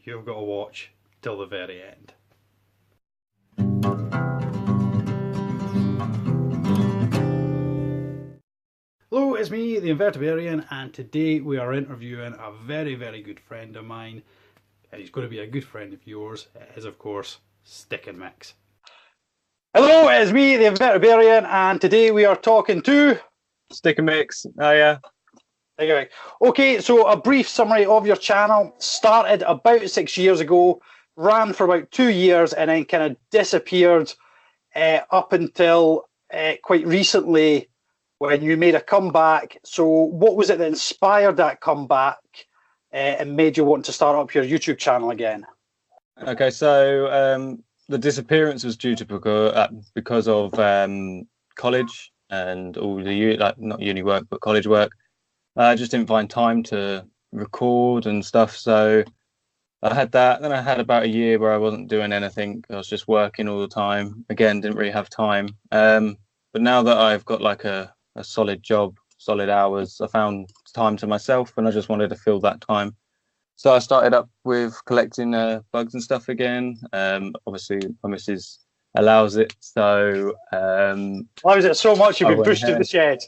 you've got to watch till the very end. Hello, it's me, the Invertebrarian, and today we are interviewing a very, very good friend of mine, and he's going to be a good friend of yours. It is, of course, Sticknmix. Hello, it's me, the Invertebrarian, and today we are talking to Sticknmix. Oh yeah. Okay, so a brief summary of your channel. Started about 6 years ago, ran for about 2 years, and then kind of disappeared up until quite recently when you made a comeback. So what was it that inspired that comeback and made you want to start up your YouTube channel again? Okay, so the disappearance was due to because of college and all the not uni work but college work. I just didn't find time to record and stuff, so I had that. Then I had about a year where I wasn't doing anything. I was just working all the time. Again, didn't really have time. But now that I've got like a solid job, solid hours, I found time to myself, and I just wanted to fill that time. So I started up with collecting bugs and stuff again. Obviously, my missus allows it, so allows it so much you've been pushed to the shed.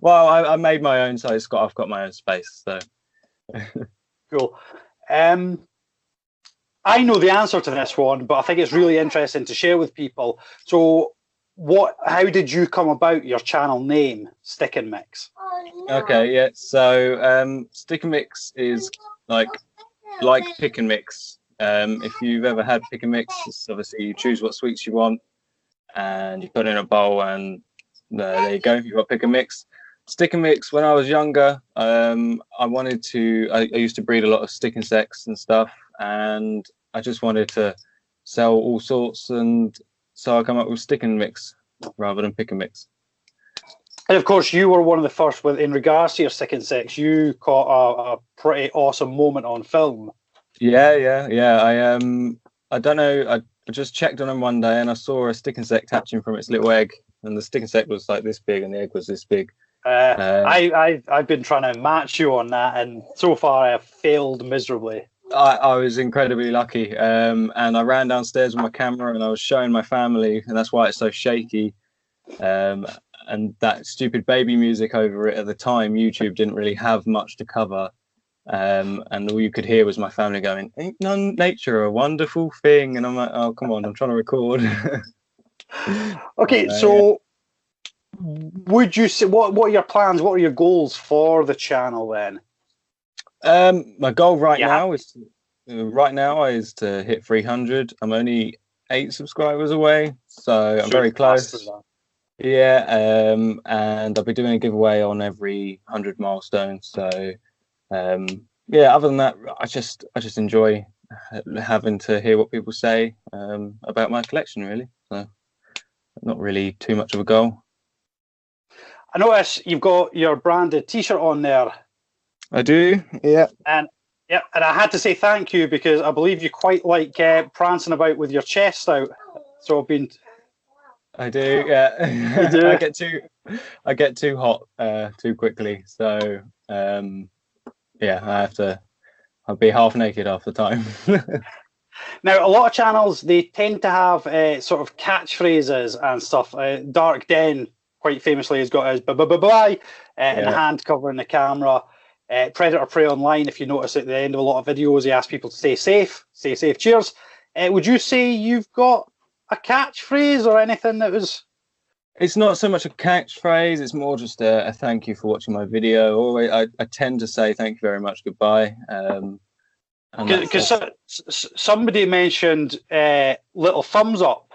Well, I made my own, so I've got my own space. So cool. I know the answer to this one, but I think it's really interesting to share with people. So, how did you come about your channel name, Sticknmix? Okay, yeah. So, Sticknmix is like pick and mix. If you've ever had pick and mix, it's obviously you choose what sweets you want, and you put it in a bowl, and there you go. You've got pick and mix. Sticknmix. When I was younger, I used to breed a lot of stick insects and stuff, and I just wanted to sell all sorts, and so I come up with Sticknmix rather than pick and mix. And of course, you were one of the first in regards to your stick insects. You caught a pretty awesome moment on film. Yeah. I don't know. I just checked on them one day, and I saw a stick insect hatching from its little egg, and the stick insect was like this big, and the egg was this big. I've been trying to match you on that, and so far I have failed miserably. I was incredibly lucky, and I ran downstairs with my camera, and I was showing my family, and that's why it's so shaky. And that stupid baby music over it at the time, YouTube didn't really have much to cover. And all you could hear was my family going, "Ain't none nature a wonderful thing?" And I'm like, "Oh, come on, I'm trying to record." Okay, so would you say what are your plans? What are your goals for the channel then? My goal right now is to hit 300. I'm only 8 subscribers away, so I'm very close. Yeah, and I'll be doing a giveaway on every 100 milestones. So, yeah. Other than that, I just enjoy having to hear what people say about my collection. Really, so not really too much of a goal. I notice you've got your branded T-shirt on there. I do, yeah. And I had to say thank you because I believe you quite like prancing about with your chest out. So I've been. I do, yeah. You do? I get too hot too quickly, so yeah, I'll be half naked half the time. Now, a lot of channels, they tend to have sort of catchphrases and stuff. Dark Den, quite famously, has got his bye-bye-bye in the hand covering the camera. Predator Prey Online, if you notice at the end of a lot of videos, he asks people to stay safe, cheers. Would you say you've got a catchphrase or anything that was... It's not so much a catchphrase, it's more just a thank you for watching my video. Always, I tend to say thank you very much, goodbye. Because somebody mentioned little thumbs up.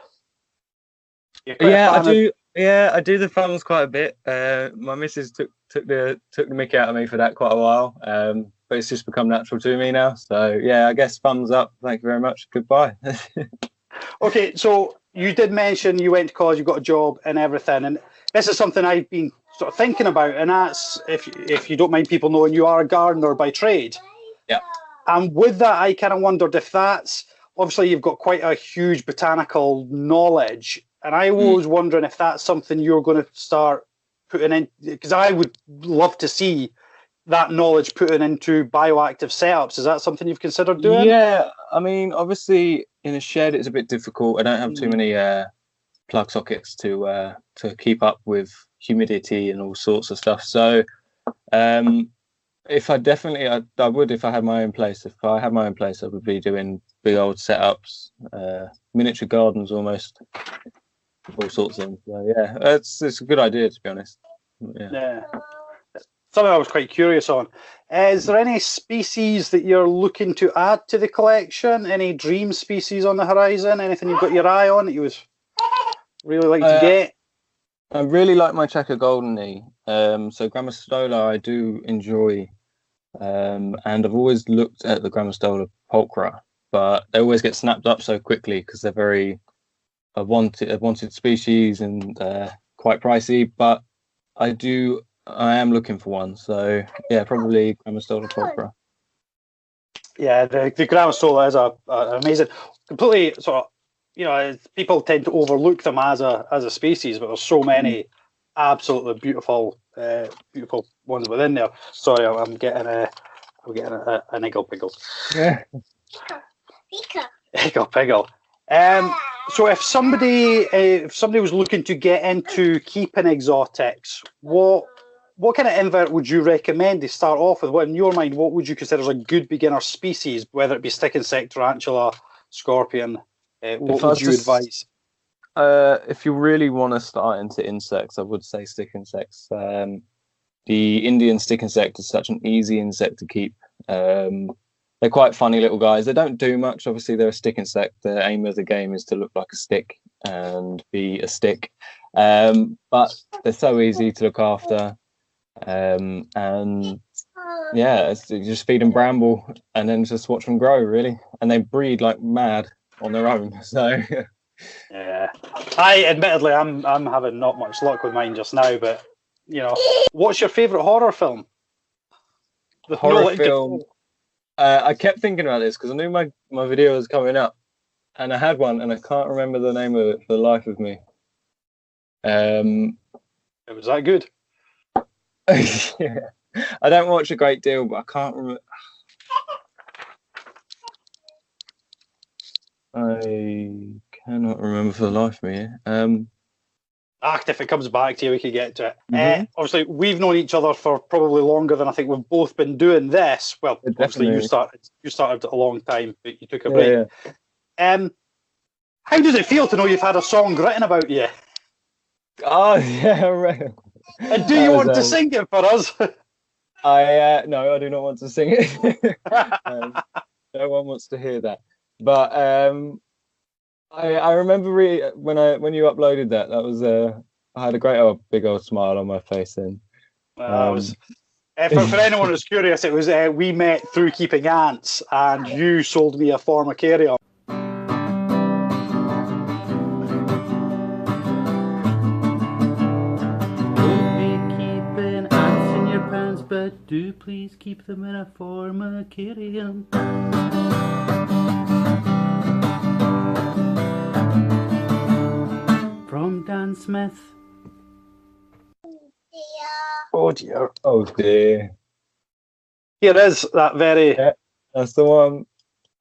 Yeah, I do. Yeah, I do the thumbs quite a bit. My missus took the mick out of me for that quite a while, but it's just become natural to me now. So yeah, I guess thumbs up. Thank you very much. Goodbye. Okay, so you did mention you went to college, you got a job and everything, and this is something I've been sort of thinking about, and that's if you don't mind people knowing, you are a gardener by trade. Yeah. And with that, I kind of wondered if that's obviously you've got quite a huge botanical knowledge. And I was wondering if that's something you're going to start putting in, because I would love to see that knowledge put into bioactive setups. Is that something you've considered doing? Yeah, I mean, obviously in a shed it's a bit difficult. I don't have too many plug sockets to keep up with humidity and all sorts of stuff. So if I definitely I would if I had my own place. If I had my own place, I would be doing big old setups, miniature gardens almost, all sorts of things. So yeah, it's a good idea, to be honest. Yeah. Something I was quite curious on. Is there any species that you're looking to add to the collection? Any dream species on the horizon? Anything you've got your eye on that you would really like to get? I really like my checker goldeny. So Grammostola I do enjoy. And I've always looked at the Grammostola pulchra, but they always get snapped up so quickly because they're very a wanted species and quite pricey. But I am looking for one, so yeah, probably Grammostola pulchra. Yeah, the Grammostola is an amazing, completely sort of, people tend to overlook them as a species, but there's so many absolutely beautiful ones within there. Sorry, I'm getting an eggle piggle. Yeah. Eggle piggle. So if somebody was looking to get into keeping exotics, what kind of invert would you recommend to start off with? What, in your mind, what would you consider as a good beginner species, whether it be stick insect, tarantula, scorpion? What would you advise? If you really want to start into insects, I would say stick insects. The Indian stick insect is such an easy insect to keep. They're quite funny little guys. They don't do much. Obviously, they're a stick insect. The aim of the game is to look like a stick and be a stick. But they're so easy to look after. And yeah, you just feed them bramble and then just watch them grow, really. And they breed like mad on their own. So yeah, admittedly I'm having not much luck with mine just now. But what's your favourite horror film? Horror film. I kept thinking about this because I knew my video was coming up, and I had one, and I can't remember the name of it for the life of me. It was that good? Yeah. I don't watch a great deal, but I can't remember. I cannot remember for the life of me. If it comes back to you, we could get to it. Obviously, we've known each other for probably longer than I think we've both been doing this. Well, obviously, you started a long time, but you took a break. Yeah. How does it feel to know you've had a song written about you? Oh, yeah, right. And do you want to sing it for us? No, I do not want to sing it. No one wants to hear that. But I remember when you uploaded that was I had a great big old smile on my face then. For anyone who's curious, it was we met through keeping ants, and you sold me a formicarium. But do please keep them in a formicarium. From Dan Smith. Oh dear. Oh dear. Here is that very. Yeah, that's the one.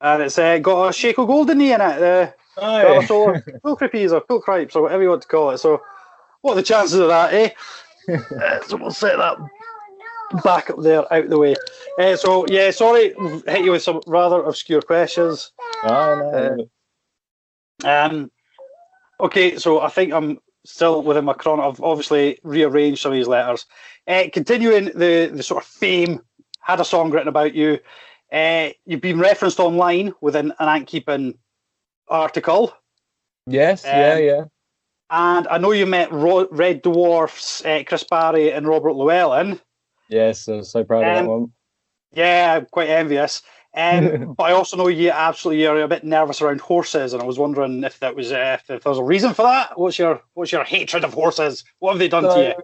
And it's got a Shaco Goldeny in it. Cool crippies or cool cripes or whatever you want to call it. So, what are the chances of that, eh? So we'll set that back up there, out the way. So yeah, sorry, hit you with some rather obscure questions. No. Okay, so I think I'm still within my chrono. I've obviously rearranged some of these letters. Continuing the sort of fame, had a song written about you. You've been referenced online within an ant keeping article. Yes, yeah. And I know you met Red Dwarfs, Chris Barry and Robert Llewellyn. Yes, I was so proud of that one. Yeah, I'm quite envious. But I also know you're a bit nervous around horses, and I was wondering if that was if there's a reason for that. What's your hatred of horses? What have they done to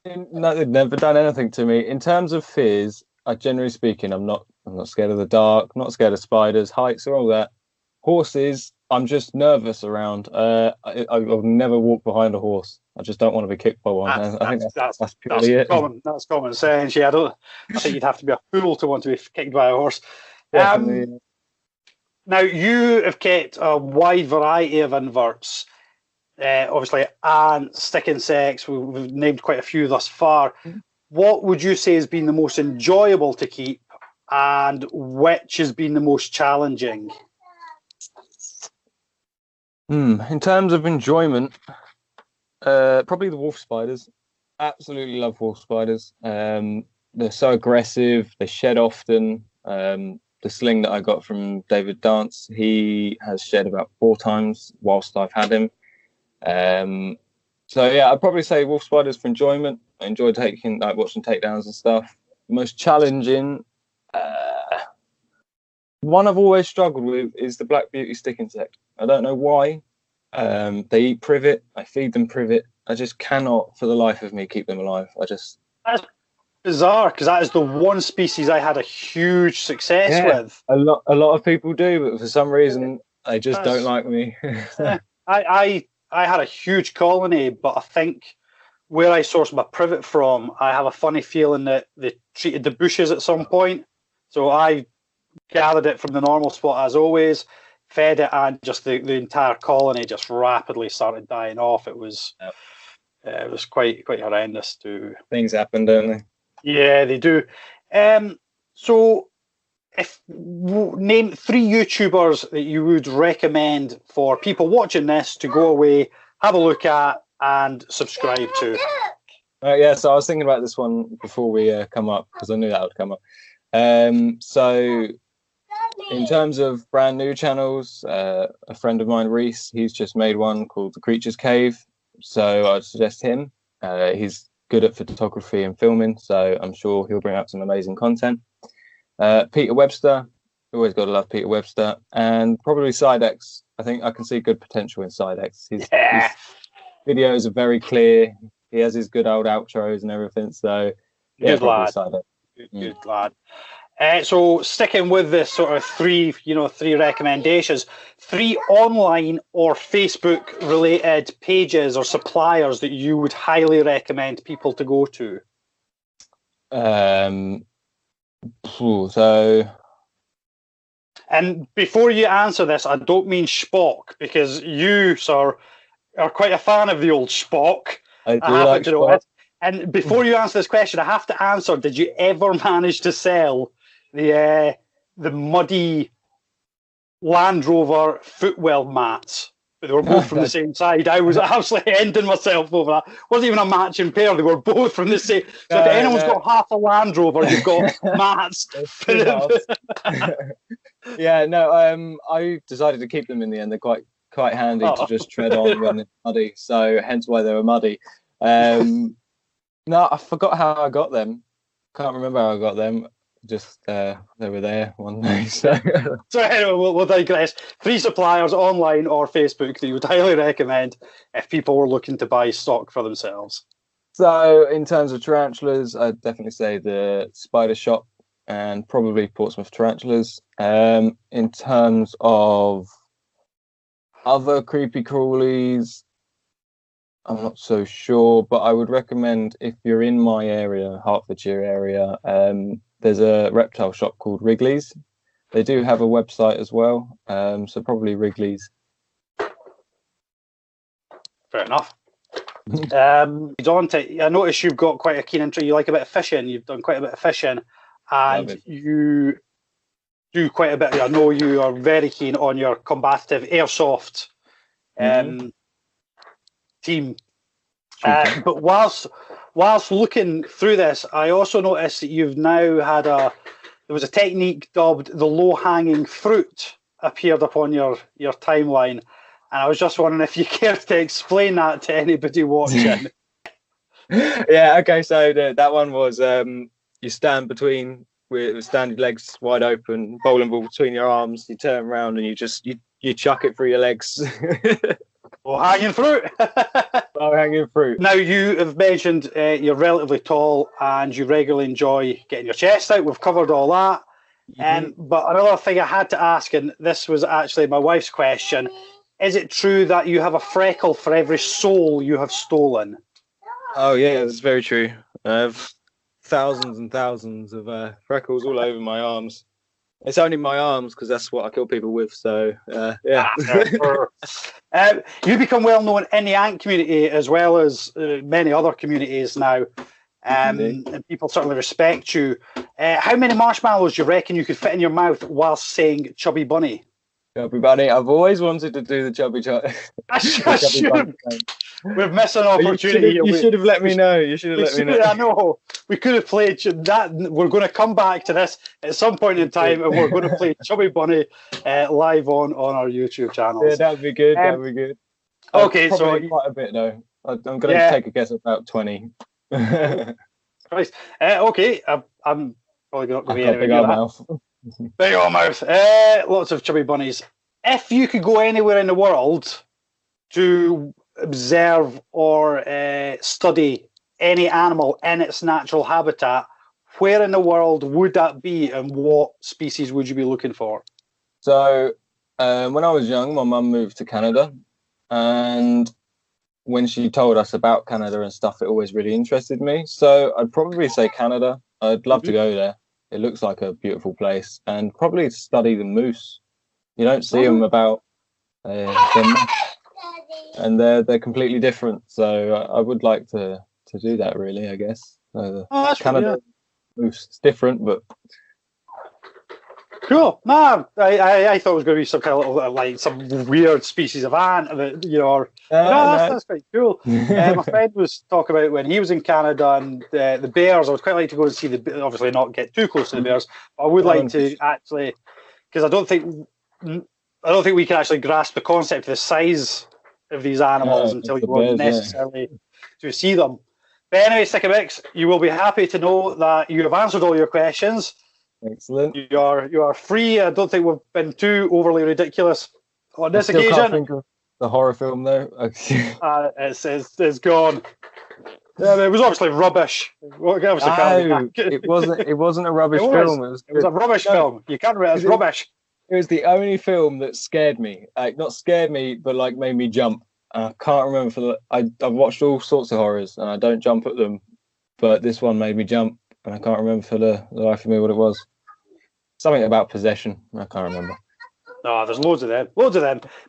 you? No, they've never done anything to me. In terms of fears, generally speaking, I'm not scared of the dark, not scared of spiders, heights, or all that. Horses, I'm just nervous around. I'll never walk behind a horse. I just don't want to be kicked by one. I think that's purely it. That's common sense. Yeah, I think you'd have to be a fool to want to be kicked by a horse. Definitely. Now, you have kept a wide variety of inverts. Obviously, and Stick and Sex, we've named quite a few thus far. What would you say has been the most enjoyable to keep, and which has been the most challenging? In terms of enjoyment, probably the wolf spiders. Absolutely love wolf spiders. They're so aggressive. They shed often. The sling that I got from David Dance, he has shed about 4 times whilst I've had him. So yeah, I'd probably say wolf spiders for enjoyment. I enjoy watching takedowns and stuff. The most challenging, one I've always struggled with is the black beauty stick insect. I don't know why. They eat privet. I feed them privet. I just cannot, for the life of me, keep them alive. That's bizarre, because that is the one species I had a huge success with. A lot of people do, but for some reason they just don't like me. I had a huge colony, but I think where I sourced my privet from, I have a funny feeling that they treated the bushes at some point. So I gathered it from the normal spot as always, fed it, and just the entire colony just rapidly started dying off. It was quite horrendous. Things happen, don't they? Yeah, they do. So, name 3 YouTubers that you would recommend for people watching this to go away, have a look at, and subscribe to. Yeah, so I was thinking about this one before we come up, because I knew that would come up. So, in terms of brand new channels, a friend of mine, Reese, he's just made one called The Creature's Cave. So I'd suggest him. He's good at photography and filming, so I'm sure he'll bring out some amazing content. Peter Webster, always got to love Peter Webster, and probably Sidex. I think I can see good potential in Sidex. His videos are very clear. He has his good old outros and everything. So yeah, good lad. Good lad. So sticking with this sort of 3 recommendations, 3 online or Facebook related pages or suppliers that you would highly recommend people to go to. And before you answer this, I don't mean Spock, because you, sir, are quite a fan of the old Spock. I do like Spock. And before you answer this question, I have to answer, did you ever manage to sell the muddy Land Rover footwell mats? But they were both from the same side. I was absolutely ending myself over that. It wasn't even a matching pair. They were both from the same. So if anyone's got half a Land Rover, you've got mats. Yeah, no, I decided to keep them in the end. They're quite handy to just tread on when it's muddy. So hence why they were muddy. No, I forgot how I got them. Can't remember how I got them. Just they were there one day. So anyway, we'll digress. 3 suppliers online or Facebook that you would highly recommend if people were looking to buy stock for themselves. So in terms of tarantulas, I'd definitely say the Spider Shop and probably Portsmouth Tarantulas. In terms of other creepy crawlies, I'm not so sure, but I would recommend, if you're in my area, Hertfordshire area, there's a reptile shop called Wrigley's. They do have a website as well, so probably Wrigley's. Fair enough. I notice you've got quite a keen interest. You like a bit of fishing. You've done quite a bit of fishing, and you do quite a bit. I know you are very keen on your combative airsoft team. But whilst looking through this, I also noticed that you've now had there was a technique dubbed the low-hanging fruit appeared upon your timeline, and I was just wondering if you cared to explain that to anybody watching. Yeah, okay, so that one was you stand with your legs wide open, bowling ball between your arms, you turn around and you chuck it through your legs. Hanging fruit. Hanging fruit. Now, you have mentioned you're relatively tall and you regularly enjoy getting your chest out. We've covered all that. But another thing I had to ask, and this was actually my wife's question: is it true that you have a freckle for every soul you have stolen? Oh yeah, that's very true. I have thousands and thousands of freckles all over my arms. It's only my arms because that's what I kill people with. So yeah. You become well known in the ant community as well as many other communities now, and people certainly respect you. How many marshmallows do you reckon you could fit in your mouth whilst saying "chubby bunny"? Chubby bunny. I've always wanted to do the chubby We're missing an opportunity. You should have let me know. You should have let me know. I know. We could have played that. We're going to come back to this at some point in time, and we're going to play Chubby Bunny live on our YouTube channels. Yeah, that'd be good. That'd be good. Okay, so quite a bit though. I'm going to take a guess at about 20. Christ. Okay, I'm probably not going to be anywhere near that. Mouth. Big old mouth. Lots of chubby bunnies. If you could go anywhere in the world to observe or study any animal in its natural habitat, where in the world would that be, and what species would you be looking for? So, when I was young, my mum moved to Canada, and when she told us about Canada and stuff, it always really interested me. So I'd probably say Canada. I'd love to go there. It looks like a beautiful place, and probably study the moose. You don't see them about, and they're completely different. So I would like to do that, really. I guess. Canada moose. It's different, but cool. Man, I thought it was going to be some kind of little, like some weird species of ant that that's quite cool. My friend was talking about when he was in Canada and the bears. I would quite like to go and see obviously not get too close to the bears, but I would like to actually, because I don't think we can actually grasp the concept of the size of these animals until you go necessarily to see them. But anyway, Sticknmix, you will be happy to know that you have answered all your questions. Excellent. You are free. I don't think we've been too overly ridiculous on this occasion. Can't think of the horror film though. It's gone. Yeah, it was obviously rubbish. It wasn't a rubbish film. It was a rubbish film. You can't remember. It's rubbish. It was the only film that scared me. Not scared me, but like made me jump. I can't remember I've watched all sorts of horrors and I don't jump at them, but this one made me jump, and I can't remember for the life of me what it was. Something about possession. I can't remember. No, there's loads of them.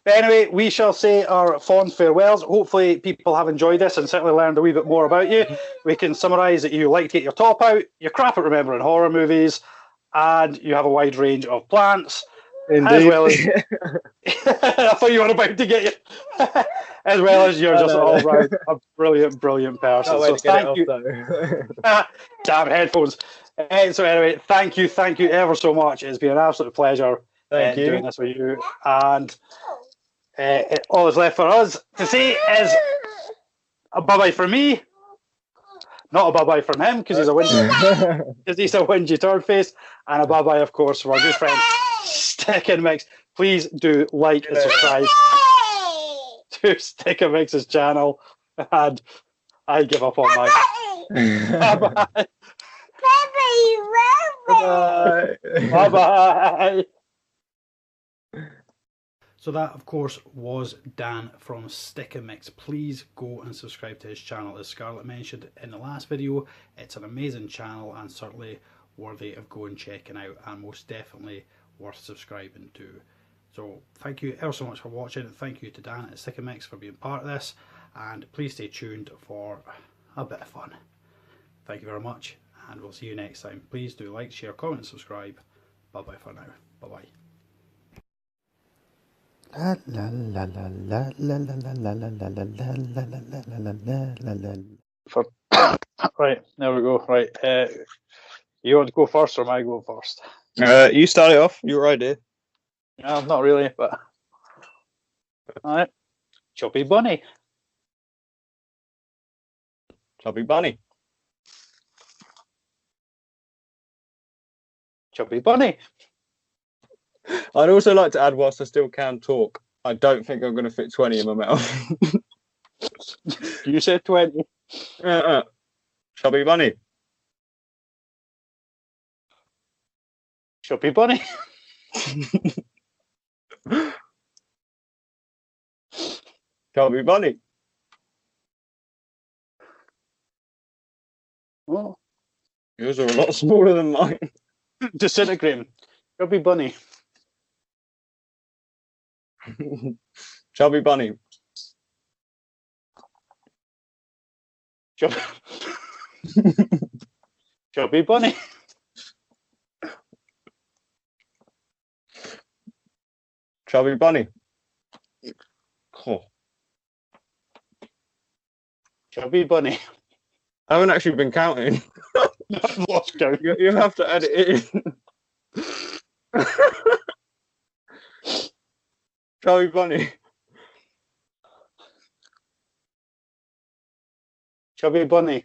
But anyway, we shall say our fond farewells. Hopefully people have enjoyed this and certainly learned a wee bit more about you. We can summarise that you like to get your top out, you're crap at remembering horror movies, and you have a wide range of plants. Indeed. As well as I thought you were about to get you. As well as you're just all round a brilliant person. So thank you. Damn headphones. So anyway, thank you ever so much. It's been an absolute pleasure doing this with you. And all that's left for us to say is a bye-bye from me. Not a bye-bye from him because he's a whingy turd face. And a bye-bye, of course, from our good friend Sticknmix. Please do like and subscribe to Sticknmix's channel. And I give up on my... Bye-bye. Bye-bye. So that, of course, was Dan from Sticknmix. Please go and subscribe to his channel. As Scarlett mentioned in the last video, it's an amazing channel and certainly worthy of going checking out, and most definitely worth subscribing to. So thank you ever so much for watching. Thank you to Dan at Sticknmix for being part of this, and please stay tuned for a bit of fun. Thank you very much, and we'll see you next time. Please do like, share, comment and subscribe. Bye bye for now. Bye bye. La la la la la la la la la la la la la la. Right, there we go. Right, you want to go first or am I going first? You start it off. You're right, dear. No, not really, but all right. Chubby bunny. Chubby bunny. Chubby bunny. I'd also like to add, whilst I still can talk, I don't think I'm going to fit 20 in my mouth. You said 20. Chubby bunny. Chubby Bunny. Chubby Bunny. Oh. Yours are a lot smaller than mine. Disintegrating. Chubby Bunny. Chubby Bunny. Chubby, Chubby Bunny. Chubby Bunny. Oh. Chubby Bunny. I haven't actually been counting. I've lost count. You have to edit it in. Chubby Bunny. Chubby Bunny.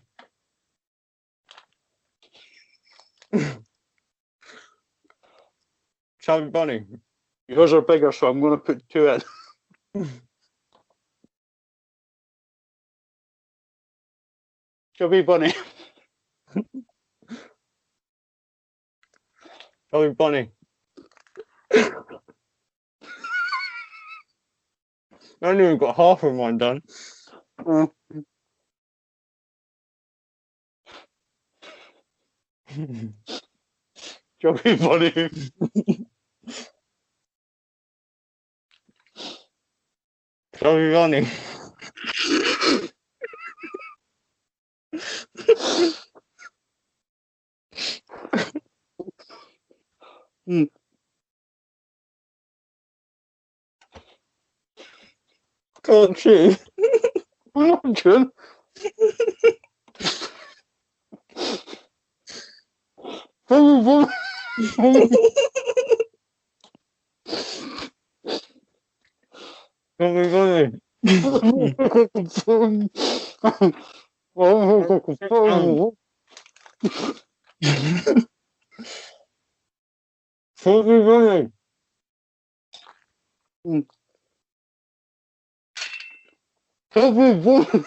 Chubby Bunny. Yours are bigger, so I'm going to put 2 in. Chubby Bunny. Chubby Bunny. I only even got half of mine done. Chubby Bunny. Chubby Bunny. Can't chew. I'm not chewing. Chubby Bunny. Chubby Bunny. Chubby Bunny. Chubby Bunny.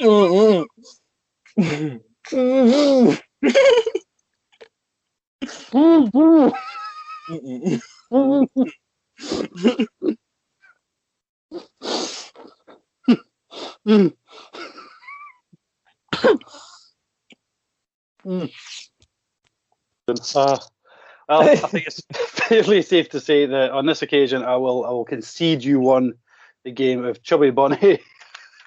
Well, I think it's fairly safe to say that on this occasion I will concede you won the game of Chubby Bunny.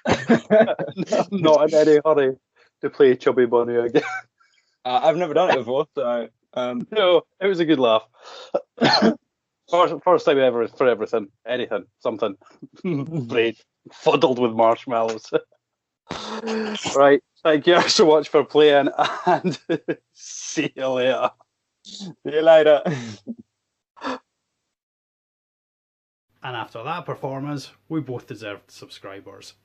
I'm not in any hurry to play Chubby Bunny again. I've never done it before, so No, it was a good laugh. First time ever for everything, anything, something. Brain fuddled with marshmallows. Right, thank you so much for playing, and see you later. see you later. And after that performance, we both deserved subscribers.